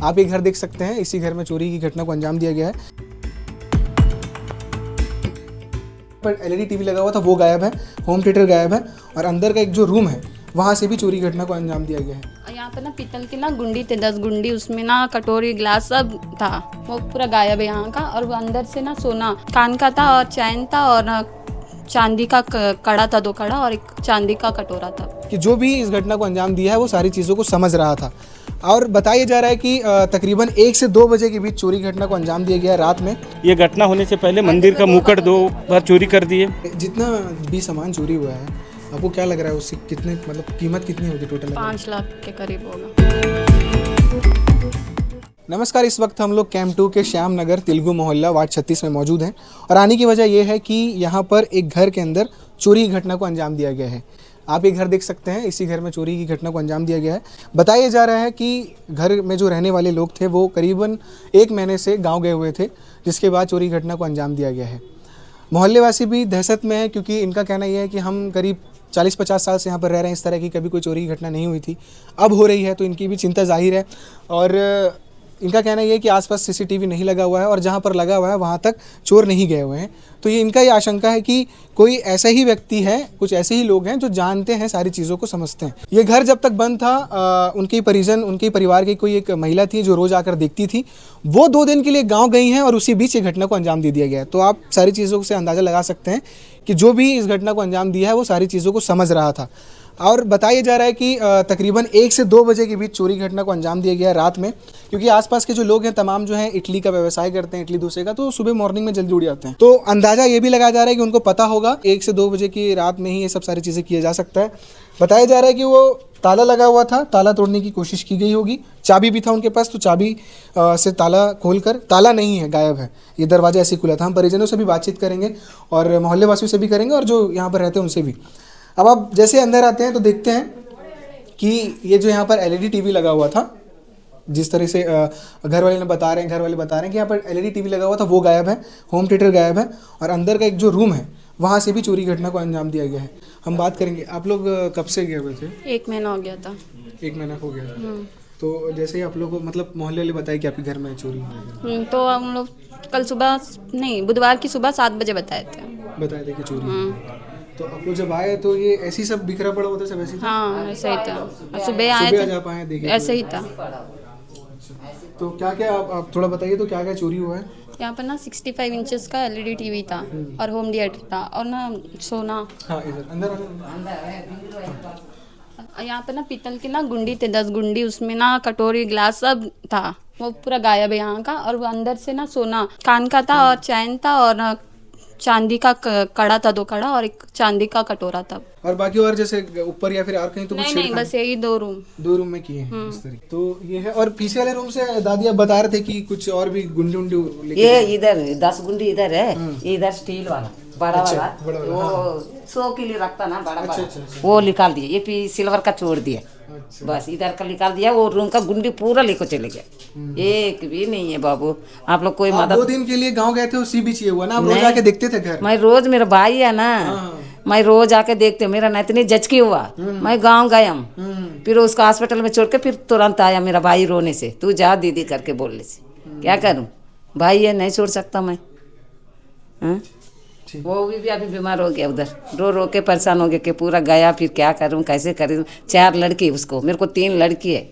आप ये घर देख सकते हैं, इसी घर में चोरी की घटना को अंजाम दिया गया है। पर एलईडी टीवी लगा हुआ था वो गायब है, होम थिएटर गायब है और अंदर का एक जो रूम है वहाँ से भी चोरी घटना को अंजाम दिया गया है। यहाँ पे ना पीतल की ना गुंडी थे, 10 गुंडी, उसमें ना कटोरी गिलास सब था, वो पूरा गायब है यहाँ का। और वो अंदर से ना सोना कान का था और चैन था और चांदी का कड़ा था, 2 कड़ा और एक चांदी का कटोरा था। कि जो भी इस घटना को अंजाम दिया है वो सारी चीज़ों को समझ रहा था। और बताया जा रहा है कि तकरीबन 1 से 2 बजे के बीच चोरी घटना को अंजाम दिया गया रात में। ये घटना होने से पहले मंदिर का मुकुट 2 बार चोरी कर दिए। जितना भी सामान चोरी हुआ है आपको क्या लग रहा है उससे कितने मतलब कीमत कितनी होगी टोटल? 5 लाख के करीब होगा। नमस्कार, इस वक्त हम लोग कैंप 2 के श्याम नगर तेलुगु मोहल्ला वार्ड 36 में मौजूद हैं और आने की वजह यह है कि यहाँ पर एक घर के अंदर चोरी की घटना को अंजाम दिया गया है। आप ये घर देख सकते हैं, इसी घर में चोरी की घटना को अंजाम दिया गया है। बताया जा रहा है कि घर में जो रहने वाले लोग थे वो करीबन 1 महीने से गाँव गए हुए थे, जिसके बाद चोरी घटना को अंजाम दिया गया है। मोहल्ले वासी भी दहशत में है क्योंकि इनका कहना यह है कि हम करीब 40-50 साल से यहाँ पर रह रहे हैं, इस तरह की कभी कोई चोरी की घटना नहीं हुई थी, अब हो रही है तो इनकी भी चिंता जाहिर है। और इनका कहना यह है कि आसपास सीसीटीवी नहीं लगा हुआ है और जहाँ पर लगा हुआ है वहाँ तक चोर नहीं गए हुए हैं। तो ये इनका ये आशंका है कि कोई ऐसा ही व्यक्ति है, कुछ ऐसे ही लोग हैं जो जानते हैं, सारी चीज़ों को समझते हैं। ये घर जब तक बंद था उनके परिजन, उनके परिवार की कोई एक महिला थी जो रोज़ आकर देखती थी, वो 2 दिन के लिए गाँव गई हैं और उसी बीच ये घटना को अंजाम दे दिया गया है। तो आप सारी चीज़ों से अंदाज़ा लगा सकते हैं कि जो भी इस घटना को अंजाम दिया है वो सारी चीज़ों को समझ रहा था। और बताया जा रहा है कि तकरीबन 1 से 2 बजे के बीच चोरी घटना को अंजाम दिया गया है रात में, क्योंकि आसपास के जो लोग हैं तमाम जो हैं इडली का व्यवसाय करते हैं, इडली डोसे का, तो सुबह मॉर्निंग में जल्दी उठ जाते हैं। तो अंदाज़ा ये भी लगाया जा रहा है कि उनको पता होगा 1 से 2 बजे की रात में ही ये सब सारी चीज़ें किया जा सकता है। बताया जा रहा है कि वो ताला लगा हुआ था, ताला तोड़ने की कोशिश की गई होगी, चाबी भी था उनके पास, तो चाबी से ताला खोलकर, ताला नहीं है, गायब है, ये दरवाज़ा ऐसे खुला था। हम परिजनों से भी बातचीत करेंगे और मोहल्ले वासियों से भी करेंगे और जो यहाँ पर रहते हैं उनसे भी। अब आप जैसे अंदर आते हैं तो देखते हैं कि ये जो यहाँ पर एलईडी टीवी लगा हुआ था, जिस तरह से घर वाले बता रहे हैं कि यहाँ पर एलईडी टीवी लगा हुआ था वो गायब है, होम थिएटर गायब है और अंदर का एक जो रूम है वहाँ से भी चोरी घटना को अंजाम दिया गया है। हम बात करेंगे। आप लोग कब से गए हुए थे? 1 महीना हो गया था। 1 महीना हो गया था। तो जैसे ही आप लोग को मतलब मोहल्ले वाले बताए कि आपके घर में चोरी हुई है, तो हम लोग कल सुबह नहीं, बुधवार की सुबह 7 बजे बताए थे कि चोरी हुई है। तो आप लोग जब आए तो ये ऐसी सब बिखरा पड़ा होता सब ऐसी था? हाँ, ऐसे ही था। सुबह आए सुबह थे, जा पाए देखे ऐसे ही था। तो क्या क्या आप थोड़ा बताइए, तो क्या क्या चोरी हुआ है? यहाँ पर ना 65 इंचेस का एलईडी टीवी था और होम थिएटर था और ना सोना। हाँ, इधर अंदर यहाँ पर ना पीतल की ना गुंडी थे, 10 गुंडी, उसमें ना कटोरी गिलास सब था, वो पूरा गायब है यहाँ का। और वो अंदर से ना सोना कान का था और चैन था और चांदी का कड़ा था, 2 कड़ा और एक चांदी का कटोरा था। और बाकी और जैसे ऊपर या फिर और कहीं तो कुछ नहीं, बस यही 2 रूम में किए हैं इस तरीके। तो ये है। और पीछे वाले रूम से दादी आप बता रहे थे कि कुछ और भी गुंडी उंडी ये इधर 10 गुंडी इधर है, इधर स्टील वाला बड़ा वाला, वो 100 के लिए रखता ना बड़ा वाला, वो निकाल दिया। ये भी सिल्वर का छोड़ दिया, बस इधर का निकाल दिया। वो रूम का गुंडी पूरा लेकर चले गया, एक भी नहीं है बाबू। आप लोग कोई मदद। 2 दिन के लिए गांव गए थे, उसी बीच ये हुआ ना? आप रोज आके देखते थे घर? मैं रोज, मेरा भाई है ना, मैं रोज आके देखते हूँ। मेरा इतनी जचकी हुआ, मैं गाँव गया, फिर उसको हॉस्पिटल में छोड़ के फिर तुरंत आया मेरा भाई रोने से, तू जा दीदी करके बोलने से। क्या करूँ, भाई है, नहीं छोड़ सकता मैं। वो भी अभी बीमार हो गया, उधर रो रो के परेशान हो गया कि पूरा गया, फिर क्या करूँ, कैसे करूँ। 4 लड़की उसको, मेरे को 3 लड़की है।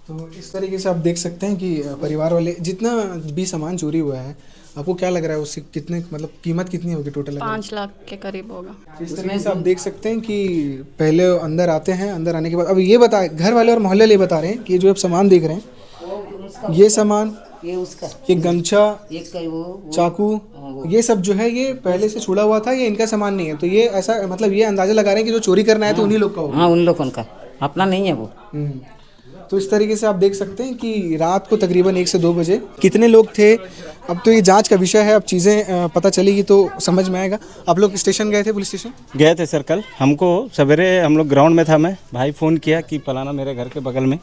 तो इस तरीके से आप देख सकते हैं कि परिवार वाले, जितना भी सामान चोरी हुआ है आपको क्या लग रहा है उससे कितने मतलब कीमत कितनी होगी टोटल? 5 लाख के करीब होगा। इस तरीके से आप देख सकते हैं कि पहले अंदर आते हैं, अंदर आने के बाद अब ये बता, घर वाले और मोहल्ले वाले बता रहे हैं कि जो आप सामान देख रहे हैं, ये सामान, ये उसका, ये गमछा, वो चाकू, ये सब जो है ये पहले से छुड़ा हुआ था, ये इनका सामान नहीं है। तो ये ऐसा मतलब ये अंदाजा लगा रहे हैं कि जो चोरी करना है तो उन्हीं लोग का होगा। हाँ, उन लोगों का, अपना नहीं है वो। तो इस तरीके से आप देख सकते हैं कि रात को तकरीबन 1 से 2 बजे कितने लोग थे। अब तो ये जांच का विषय है, अब चीज़ें पता चलेगी तो समझ में आएगा। आप लोग स्टेशन गए थे, पुलिस स्टेशन गए थे सर कल। हमको सवेरे, हम लोग ग्राउंड में था, मैं भाई फ़ोन किया कि फलाना मेरे घर के बगल में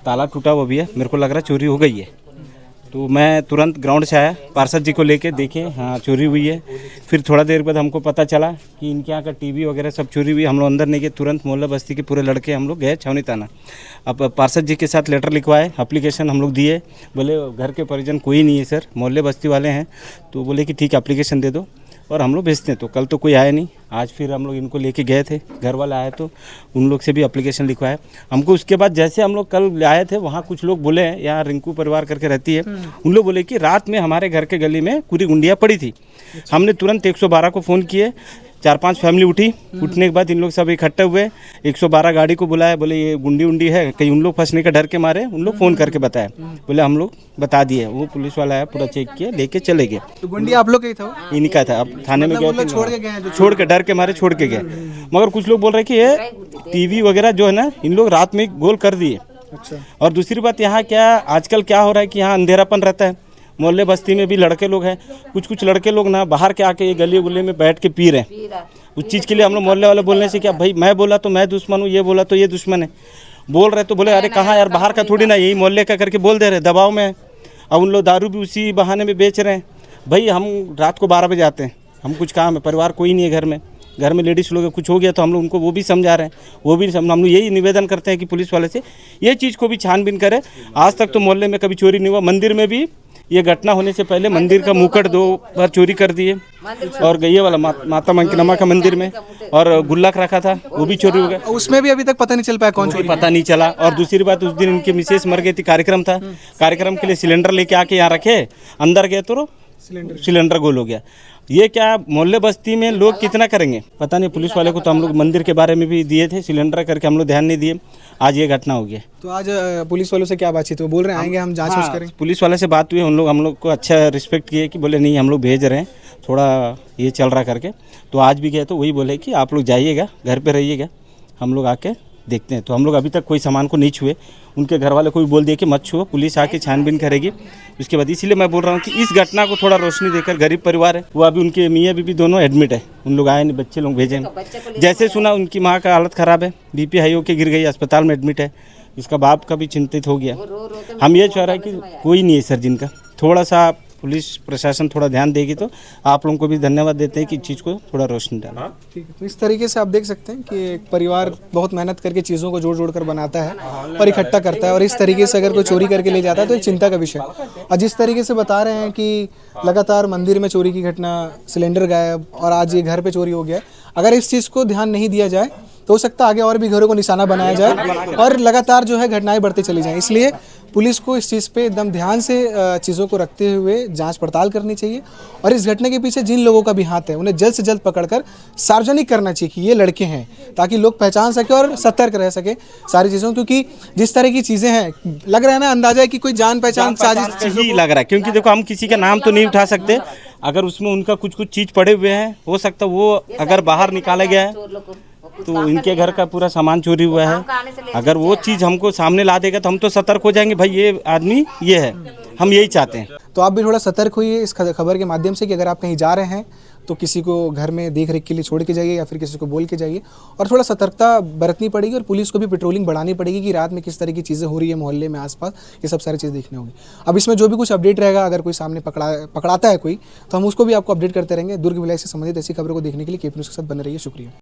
ताला टूटा हुआ भी है, मेरे को लग रहा है चोरी हो गई है। तो मैं तुरंत ग्राउंड से आया, पार्षद जी को लेके देखे, हाँ चोरी हुई है। फिर थोड़ा देर बाद हमको पता चला कि इनके यहाँ का टीवी वगैरह सब चोरी हुई। हम लोग अंदर नहीं गए, तुरंत मोहल्ला बस्ती के पूरे लड़के हम लोग गए छावनी थाना। अब पार्षद जी के साथ लेटर लिखवाए, एप्लीकेशन हम लोग दिए। बोले घर के परिजन कोई नहीं है सर, मोहल्ले बस्ती वाले हैं। तो बोले कि ठीक है एप्लीकेशन दे दो और हम लोग भेजते हैं। तो कल तो कोई आया नहीं, आज फिर हम लोग इनको लेके गए थे, घर वाला आए तो उन लोग से भी एप्लीकेशन लिखवाया हमको। उसके बाद जैसे हम लोग कल आए थे, वहाँ कुछ लोग बोले हैं, यहाँ रिंकू परिवार करके रहती है, उन लोग बोले कि रात में हमारे घर के गली में पूरी गुंडियाँ पड़ी थी। हमने तुरंत 112 को फ़ोन किए, 4-5 फैमिली उठी। उठने के बाद इन लोग सब इकट्ठे हुए, 112 गाड़ी को बुलाया। बोले ये गुंडी उंडी है, कहीं उन लोग फंसने का डर के मारे उन लोग फ़ोन करके बताया। बोले हम लोग बता दिए, वो पुलिस वाला आया, पूरा चेक किया, लेके चले गए। तो गुंडी आप लोग का ही था? इन्हीं का था। अब थाने में गए थे, छोड़ के गए हैं? छोड़ के डर के मारे छोड़ के गए। मगर कुछ लोग बोल रहे कि ये टीवी वगैरह जो है ना, इन लोग रात में गोल कर दिए। अच्छा। और दूसरी बात यहाँ क्या आजकल क्या हो रहा है कि यहाँ अंधेरापन रहता है, मोहल्ले बस्ती में भी लड़के लोग हैं, कुछ लड़के लोग ना बाहर के आके ये गली गुले में बैठ के पी रहे हैं। उस चीज़ के लिए हम लोग मोहल्ले वाले बोलने से क्या भाई मैं बोला तो मैं दुश्मन हूँ, ये बोला तो ये दुश्मन है, बोल रहे तो बोले अरे कहाँ यार, बाहर का थोड़ी ना, यही मोहल्ले का करके बोल दे रहे, दबाव में। अब उन लोग दारू भी उसी बहाने में बेच रहे हैं। भाई हम रात को 12 बजे आते हैं, हम कुछ काम है, परिवार कोई नहीं है घर में लेडीज़ लोग कुछ हो गया तो हम लोग उनको वो भी समझा रहे हैं, वो भी हम लोग यही निवेदन करते हैं कि पुलिस वाले से ये चीज़ को भी छानबीन करे। आज तक तो मोहल्ले में कभी चोरी नहीं हुआ। मंदिर में भी ये घटना होने से पहले मंदिर का मुकुट 2 बार चोरी कर दिए, और गैया वाला माता मंकिनमा का मंदिर में, और गुल्लक रखा था वो भी चोरी हो गया। उसमें भी अभी तक पता नहीं चल पाया कौन चोरी? पता नहीं चला। और दूसरी बात, उस दिन इनकी मिसेस मर गई थी, कार्यक्रम था, कार्यक्रम के लिए सिलेंडर लेके आके यहाँ रखे, अंदर गए तो सिलेंडर गोल हो गया। ये क्या मोहल्ले बस्ती में लोग कितना करेंगे पता नहीं। पुलिस वाले को तो हम लोग मंदिर के बारे में भी दिए थे, सिलेंडर करके हम लोग ध्यान नहीं दिए, आज ये घटना हो गया। तो आज पुलिस वालों से क्या बातचीत हुई? बोल रहे हैं आएंगे हम जांच करेंगे। पुलिस वाले से बात हुई, हम लोग को अच्छा रिस्पेक्ट किए कि बोले नहीं हम लोग भेज रहे हैं, थोड़ा ये चल रहा करके। तो आज भी गए तो वही बोले कि आप लोग जाइएगा, घर पे रहिएगा, हम लोग आके देखते हैं। तो हम लोग अभी तक कोई सामान को नहीं छुए, उनके घर वाले को भी बोल दिए कि मत छुओ, पुलिस आके छानबीन करेगी उसके बाद। इसीलिए मैं बोल रहा हूँ कि इस घटना को थोड़ा रोशनी देकर, गरीब परिवार है वो, अभी उनके मियाँ बीबी दोनों एडमिट है, उन लोग आए नहीं, बच्चे लोग भेजे हैं। जैसे सुना उनकी माँ का हालत ख़राब है, BP हाई होके गिर गई, अस्पताल में एडमिट है। इसका बाप का भी चिंतित हो गया। हम ये चाह रहे हैं कि कोई नहीं है सर जिनका, थोड़ा सा पुलिस प्रशासन थोड़ा ध्यान देगी तो आप लोगों को भी धन्यवाद देते हैं कि इस चीज़ को थोड़ा रोशनी डाला। ठीक है, तो इस तरीके से आप देख सकते हैं कि एक परिवार बहुत मेहनत करके चीज़ों को जोड़ कर बनाता है और इकट्ठा करता है, और इस तरीके से अगर कोई चोरी करके ले जाता है तो एक चिंता का विषय। और जिस तरीके से बता रहे हैं कि लगातार मंदिर में चोरी की घटना, सिलेंडर गायब, और आज ये घर पे चोरी हो गया, अगर इस चीज़ को ध्यान नहीं दिया जाए तो हो सकता है आगे और भी घरों को निशाना बनाया जाए और लगातार जो है घटनाएं बढ़ती चली जाएं। इसलिए पुलिस को इस चीज़ पे एकदम ध्यान से चीज़ों को रखते हुए जांच पड़ताल करनी चाहिए, और इस घटना के पीछे जिन लोगों का भी हाथ है उन्हें जल्द से जल्द पकड़कर सार्वजनिक करना चाहिए कि ये लड़के हैं, ताकि लोग पहचान सके और सतर्क रह सके सारी चीज़ों। क्योंकि जिस तरह की चीज़ें हैं, लग रहा है ना, अंदाजा है कि कोई जान पहचान साजिश ही लग रहा है। क्योंकि देखो हम किसी का नाम तो नहीं उठा सकते, अगर उसमें उनका कुछ चीज़ पड़े हुए हैं, हो सकता वो अगर बाहर निकाला गया है तो इनके घर का पूरा सामान चोरी हुआ है। अगर वो चीज़ हमको सामने ला देगा तो हम तो सतर्क हो जाएंगे, भाई ये आदमी ये है, हम यही चाहते हैं। तो आप भी थोड़ा सतर्क होइए इस खबर के माध्यम से कि अगर आप कहीं जा रहे हैं तो किसी को घर में देख रेख के लिए छोड़ के जाइए, या फिर किसी को बोल के जाइए, और थोड़ा सतर्कता बरतनी पड़ेगी, और पुलिस को भी पेट्रोलिंग बढ़ानी पड़ेगी कि रात में किस तरह की चीज़ें हो रही है मोहल्ले में आसपास, ये सब सारी चीज़ देखनी होगी। अब इसमें जो भी कुछ अपडेट रहेगा, अगर कोई सामने पकड़ाता है कोई, तो हम उसको भी आपको अपडेट करते रहेंगे। दुर्ग विलायत से संबंधित ऐसी खबरों को देखने के लिए KP न्यूज़ के साथ बने रहिए। शुक्रिया।